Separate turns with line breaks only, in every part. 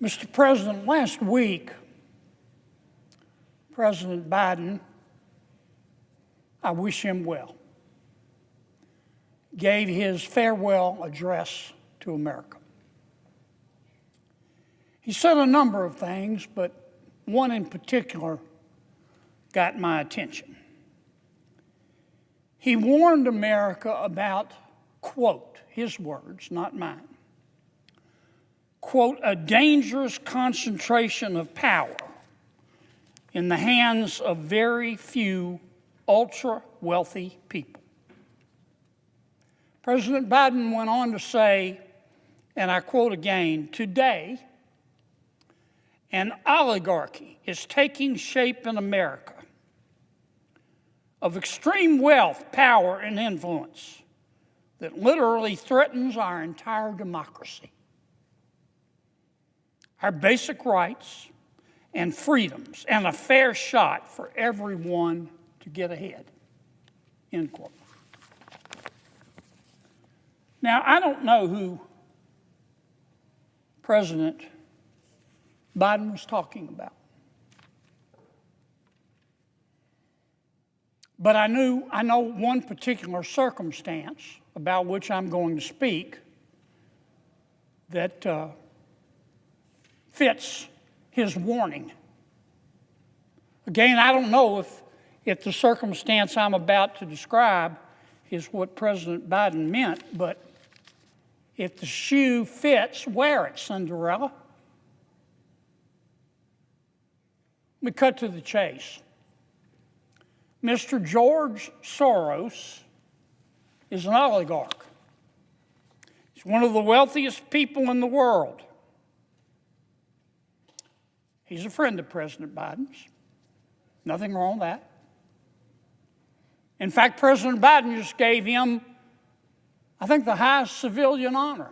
Mr. President, last week, President Biden, I wish him well, gave his farewell address to America. He said a number of things, but one in particular got my attention. He warned America about, quote, his words, not mine, quote, a dangerous concentration of power in the hands of very few ultra-wealthy people. President Biden went on to say, and I quote again, today, an oligarchy is taking shape in America of extreme wealth, power, and influence that literally threatens our entire democracy, our basic rights and freedoms, and a fair shot for everyone to get ahead, end quote. Now, I don't know who President Biden was talking about, but I know one particular circumstance about which I'm going to speak that fits his warning. Again, I don't know if the circumstance I'm about to describe is what President Biden meant, but if the shoe fits, wear it, Cinderella. Let me cut to the chase. Mr. George Soros is an oligarch. He's one of the wealthiest people in the world. He's a friend of President Biden's. Nothing wrong with that. In fact, President Biden just gave him, I think, the highest civilian honor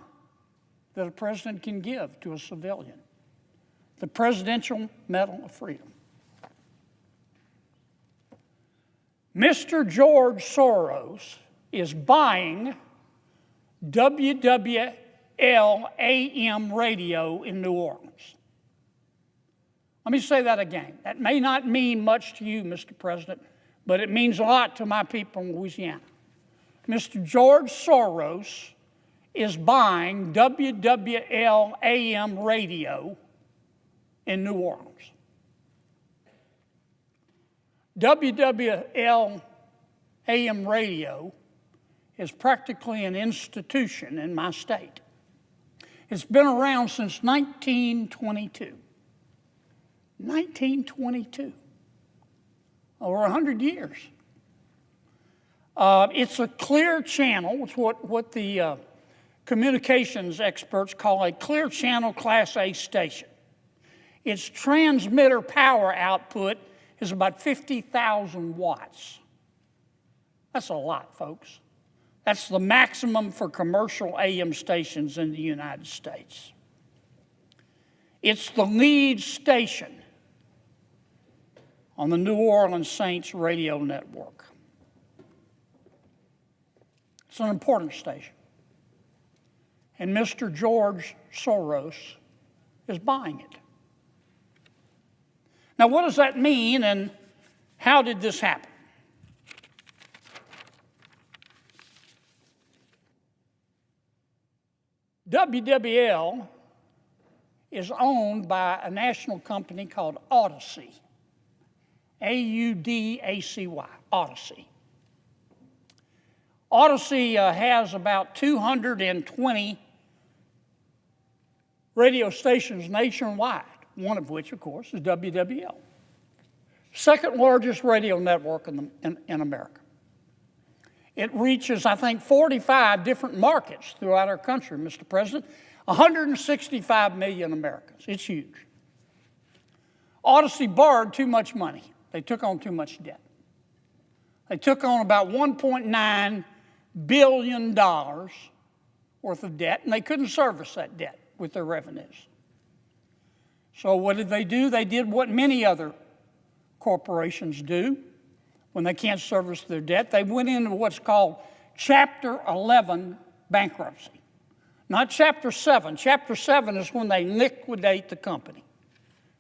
that a president can give to a civilian, the Presidential Medal of Freedom. Mr. George Soros is buying WWL AM radio in New Orleans. Let me say that again. That may not mean much to you, Mr. President, but it means a lot to my people in Louisiana. Mr. George Soros is buying WWL AM radio in New Orleans. WWL AM radio is practically an institution in my state. It's been around since 1922. 1922. Over 100 years. It's a clear channel. It's what the communications experts call a clear channel Class A station. Its transmitter power output is about 50,000 watts. That's a lot, folks. That's the maximum for commercial AM stations in the United States. It's the lead station on the New Orleans Saints radio network. It's an important station. And Mr. George Soros is buying it. Now, what does that mean, and how did this happen? WWL is owned by a national company called Odyssey. A-U-D-A-C-Y, Odyssey. Odyssey has about 220 radio stations nationwide, one of which, of course, is WWL. Second largest radio network in America. It reaches, I think, 45 different markets throughout our country, Mr. President. 165 million Americans. It's huge. Odyssey borrowed too much money. They took on too much debt. They took on about $1.9 billion worth of debt, and they couldn't service that debt with their revenues. So what did they do? They did what many other corporations do when they can't service their debt. They went into what's called Chapter 11 bankruptcy. Not Chapter 7. Chapter 7 is when they liquidate the company.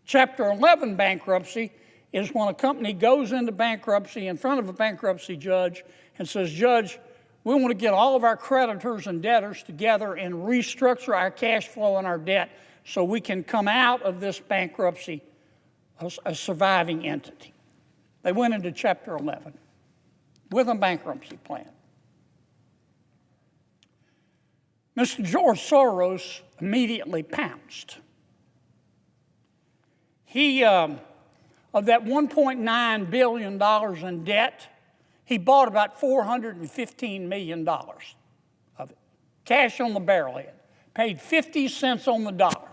Chapter 11 bankruptcy is when a company goes into bankruptcy in front of a bankruptcy judge and says, Judge, we want to get all of our creditors and debtors together and restructure our cash flow and our debt so we can come out of this bankruptcy a surviving entity. They went into Chapter 11 with a bankruptcy plan. Mr. George Soros immediately pounced. He, of that $1.9 billion in debt, he bought about $415 million of it. Cash on the barrelhead. Paid 50 cents on the dollar.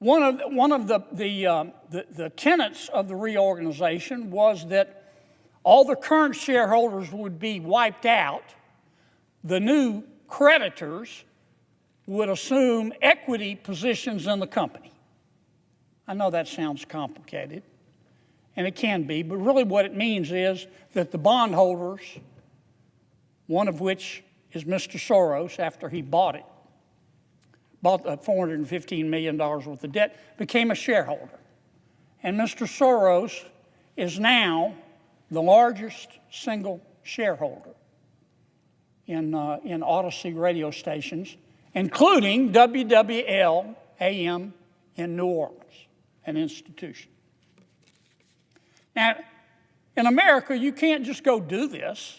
One of the tenets of the reorganization was that all the current shareholders would be wiped out. The new creditors would assume equity positions in the company. I know that sounds complicated, and it can be, but really what it means is that the bondholders, one of which is Mr. Soros after he bought the $415 million worth of debt, became a shareholder. And Mr. Soros is now the largest single shareholder in Odyssey radio stations, including WWL AM in New Orleans, an institution. Now, in America, you can't just go do this.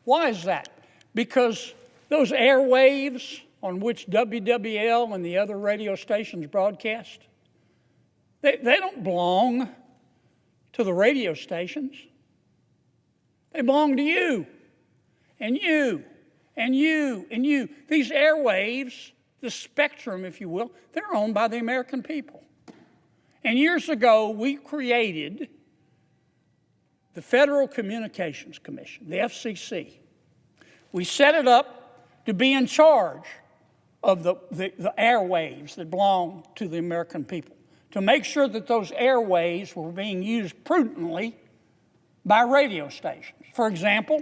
Why is that? Because those airwaves on which WWL and the other radio stations broadcast, they don't belong to the radio stations. They belong to you, and you, and you, and you. These airwaves, the spectrum, if you will, they're owned by the American people. And years ago, we created the Federal Communications Commission, the FCC. We set it up to be in charge of the airwaves that belong to the American people, to make sure that those airwaves were being used prudently by radio stations. For example,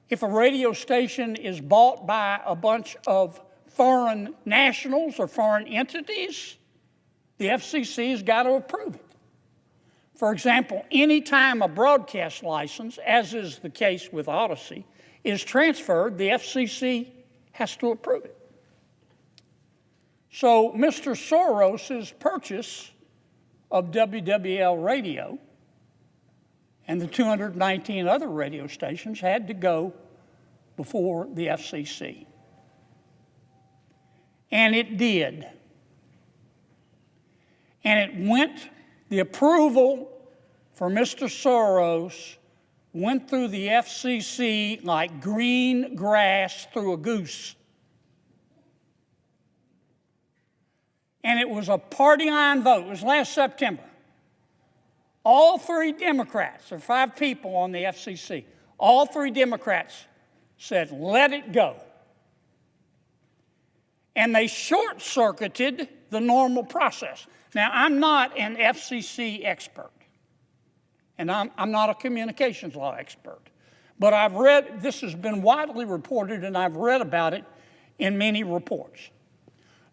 if a radio station is bought by a bunch of foreign nationals or foreign entities, the FCC has got to approve it. For example, any time a broadcast license, as is the case with Odyssey, is transferred, the FCC has to approve it. So Mr. Soros's purchase of WWL radio and the 219 other radio stations had to go before the FCC. And it did. And it went, the approval for Mr. Soros went through the FCC like green grass through a goose. And it was a party line vote. It was last September. All three Democrats, there are 5 people on the FCC, all 3 Democrats said, let it go. And they short-circuited the normal process. Now, I'm not an FCC expert, and I'm not a communications law expert, but I've read, this has been widely reported, and I've read about it in many reports.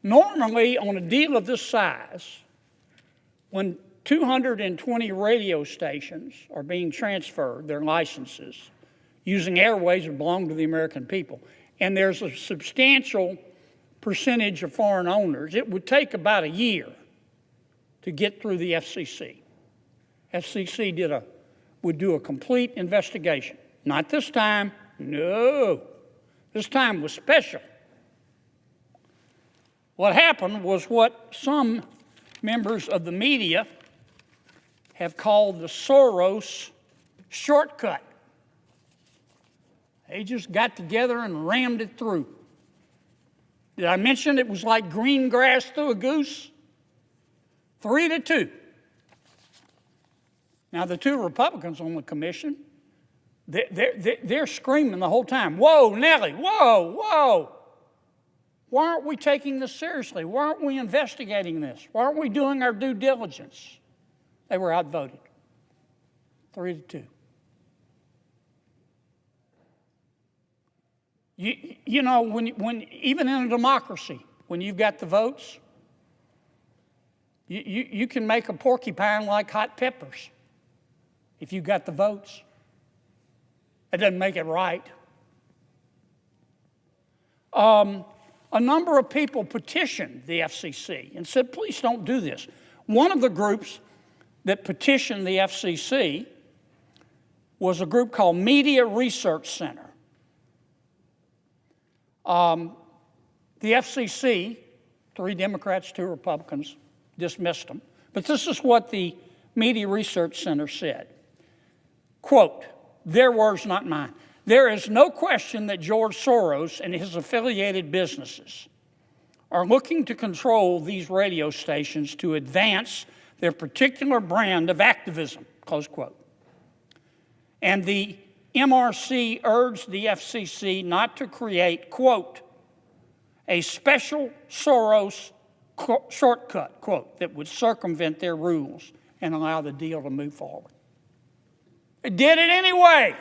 Normally, on a deal of this size, when 220 radio stations are being transferred, their licenses, using airways that belong to the American people, and there's a substantial percentage of foreign owners, it would take about a year to get through the FCC. FCC would do a complete investigation. Not this time, no. This time was special. What happened was what some members of the media have called the Soros shortcut. They just got together and rammed it through. Did I mention it was like green grass through a goose? 3-2. Now, the 2 Republicans on the commission, they're screaming the whole time, whoa, Nellie, whoa, whoa. Why aren't we taking this seriously? Why aren't we investigating this? Why aren't we doing our due diligence? They were outvoted, 3-2. You know, when even in a democracy, when you've got the votes, you can make a porcupine like hot peppers if you've got the votes. It doesn't make it right. A number of people petitioned the FCC and said, please don't do this. One of the groups that petitioned the FCC was a group called Media Research Center. The FCC, 3 Democrats, 2 Republicans, dismissed them. But this is what the Media Research Center said. Quote, their words, not mine. There is no question that George Soros and his affiliated businesses are looking to control these radio stations to advance their particular brand of activism, close quote. And the MRC urged the FCC not to create, quote, a special Soros shortcut, quote, that would circumvent their rules and allow the deal to move forward. It did it anyway.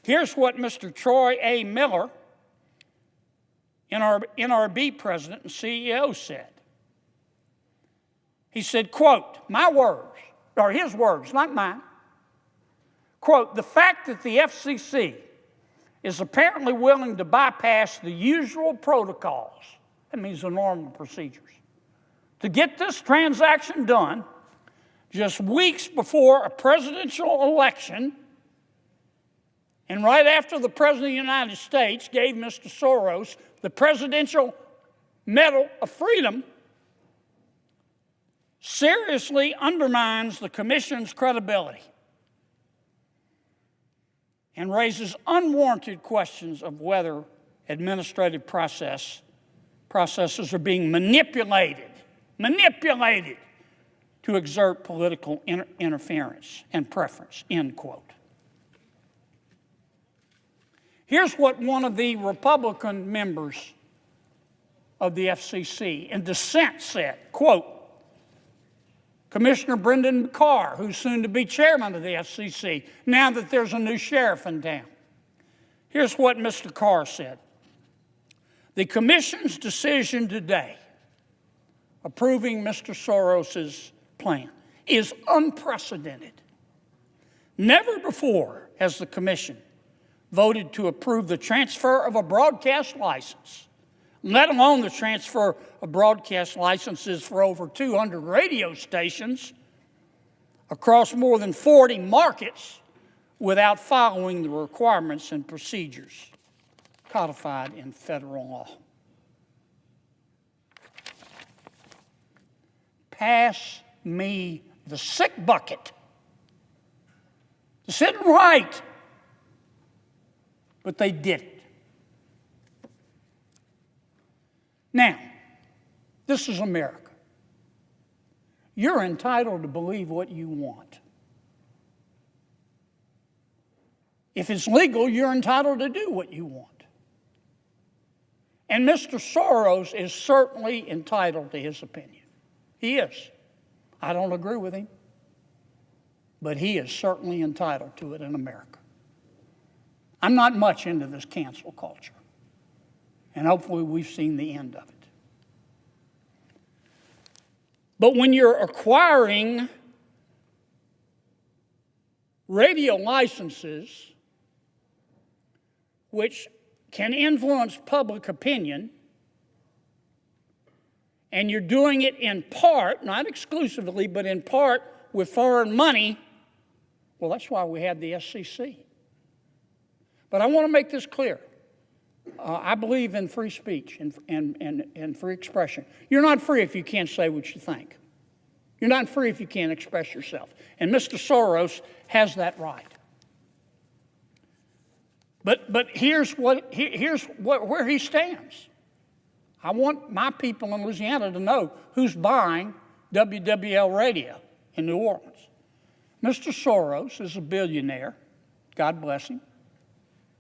Here's what Mr. Troy A. Miller, NRB president and CEO, said. He said, quote, my words, or his words, not mine. Quote, the fact that the FCC is apparently willing to bypass the usual protocols, that means the normal procedures, to get this transaction done just weeks before a presidential election and right after the President of the United States gave Mr. Soros the Presidential Medal of Freedom, seriously undermines the Commission's credibility and raises unwarranted questions of whether administrative processes are being manipulated to exert political interference and preference, end quote. Here's what one of the Republican members of the FCC in dissent said, quote, Commissioner Brendan Carr, who's soon to be chairman of the FCC, now that there's a new sheriff in town. Here's what Mr. Carr said. The Commission's decision today, approving Mr. Soros's plan, is unprecedented. Never before has the Commission voted to approve the transfer of a broadcast license, let alone the transfer of broadcast licenses for over 200 radio stations across more than 40 markets without following the requirements and procedures codified in federal law. Pass me the sick bucket. This isn't right. But they did it. Now, this is America. You're entitled to believe what you want. If it's legal, you're entitled to do what you want. And Mr. Soros is certainly entitled to his opinion. He is. I don't agree with him, but he is certainly entitled to it in America. I'm not much into this cancel culture, and hopefully we've seen the end of it. But when you're acquiring radio licenses which can influence public opinion, and you're doing it in part, not exclusively, but in part with foreign money, well, that's why we have the SEC. But I want to make this clear. I believe in free speech and free expression. You're not free if you can't say what you think. You're not free if you can't express yourself. And Mr. Soros has that right. But here's where he stands. I want my people in Louisiana to know who's buying WWL radio in New Orleans. Mr. Soros is a billionaire. God bless him.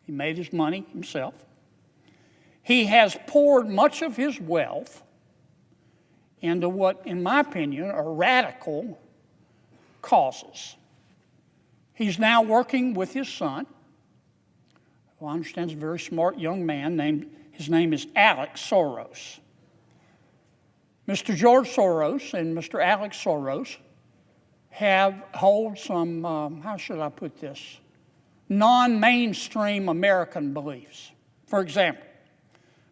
He made his money himself. He has poured much of his wealth into what, in my opinion, are radical causes. He's now working with his son, who I understand is a very smart young man. His name is Alex Soros. Mr. George Soros and Mr. Alex Soros hold some, how should I put this, non-mainstream American beliefs. For example,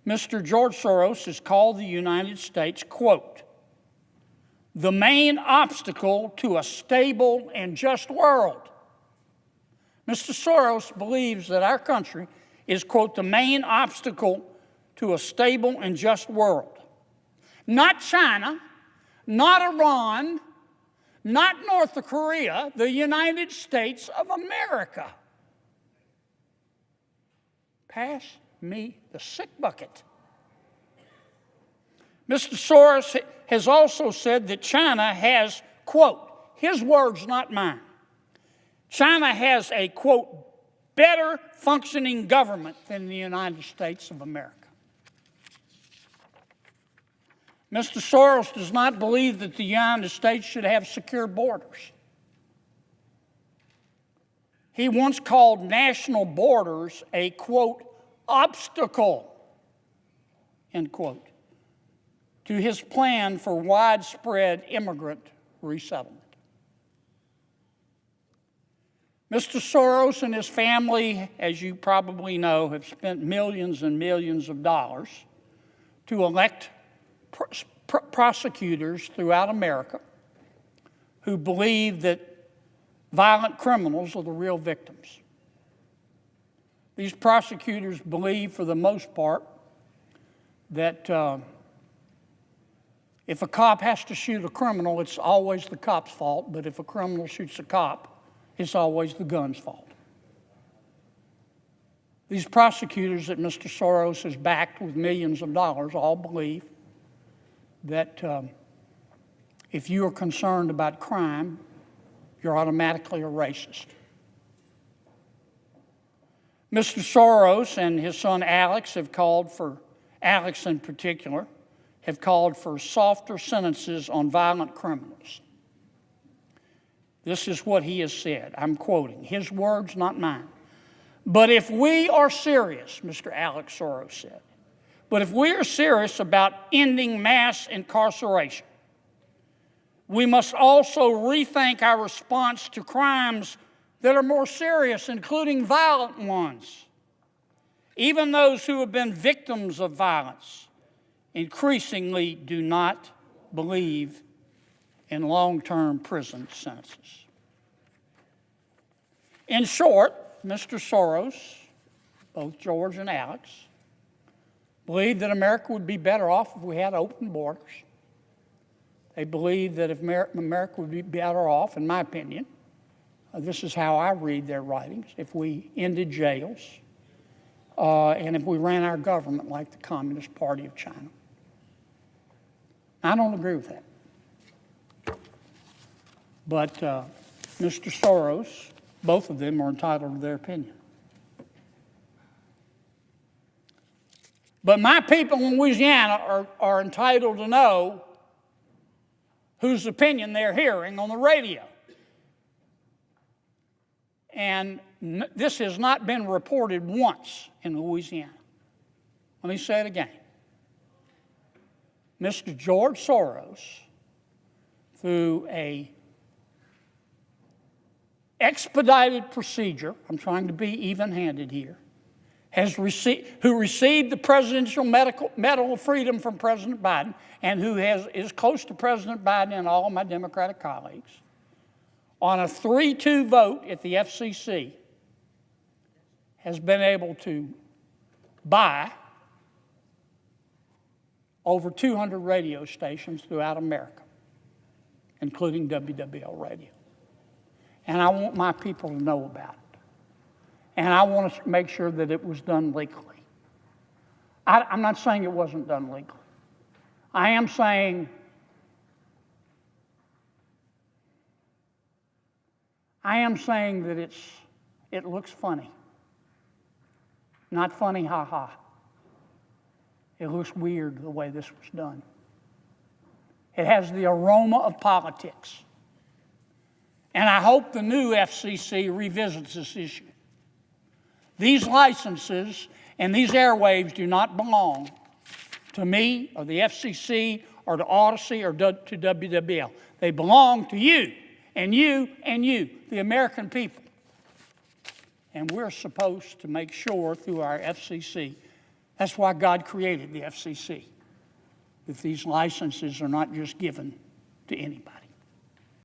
Mr. George Soros has called the United States, quote, the main obstacle to a stable and just world. Mr. Soros believes that our country is, quote, the main obstacle to a stable and just world. Not China, not Iran, not North Korea, the United States of America. Pass me the sick bucket. Mr. Soros has also said that China has, quote, his words, not mine, China has a, quote, better functioning government than the United States of America. Mr. Soros does not believe that the United States should have secure borders. He once called national borders a, quote, obstacle, end quote, to his plan for widespread immigrant resettlement. Mr. Soros and his family, as you probably know, have spent millions and millions of dollars to elect prosecutors throughout America who believe that violent criminals are the real victims. These prosecutors believe, for the most part, that if a cop has to shoot a criminal, it's always the cop's fault, but if a criminal shoots a cop, it's always the gun's fault. These prosecutors that Mr. Soros has backed with millions of dollars all believe that if you are concerned about crime, you're automatically a racist. Mr. Soros and his son Alex Alex in particular, have called for softer sentences on violent criminals. This is what he has said. I'm quoting his words, not mine. But if we are serious, Mr. Alex Soros said, but if we are serious about ending mass incarceration, we must also rethink our response to crimes that are more serious, including violent ones. Even those who have been victims of violence increasingly do not believe in long-term prison sentences. In short, Mr. Soros, both George and Alex, believe that America would be better off if we had open borders. They believe that if America would be better off, in my opinion, this is how I read their writings, if we ended jails and if we ran our government like the Communist Party of China. I don't agree with that. But Mr. Soros, both of them are entitled to their opinion. But my people in Louisiana are entitled to know whose opinion they're hearing on the radio. And this has not been reported once in Louisiana. Let me say it again. Mr. George Soros, through a expedited procedure, I'm trying to be even-handed here, who received the Presidential Medal of Freedom from President Biden, and who is close to President Biden and all of my Democratic colleagues, on a 3-2 vote at the FCC, has been able to buy over 200 radio stations throughout America, including WWL Radio. And I want my people to know about it. And I want to make sure that it was done legally. I'm not saying it wasn't done legally. I am saying that it looks funny. Not funny, ha-ha. It looks weird the way this was done. It has the aroma of politics. And I hope the new FCC revisits this issue. These licenses and these airwaves do not belong to me or the FCC or to Odyssey or to WWL. They belong to you and you and you, the American people. And we're supposed to make sure through our FCC, that's why God created the FCC, that these licenses are not just given to anybody.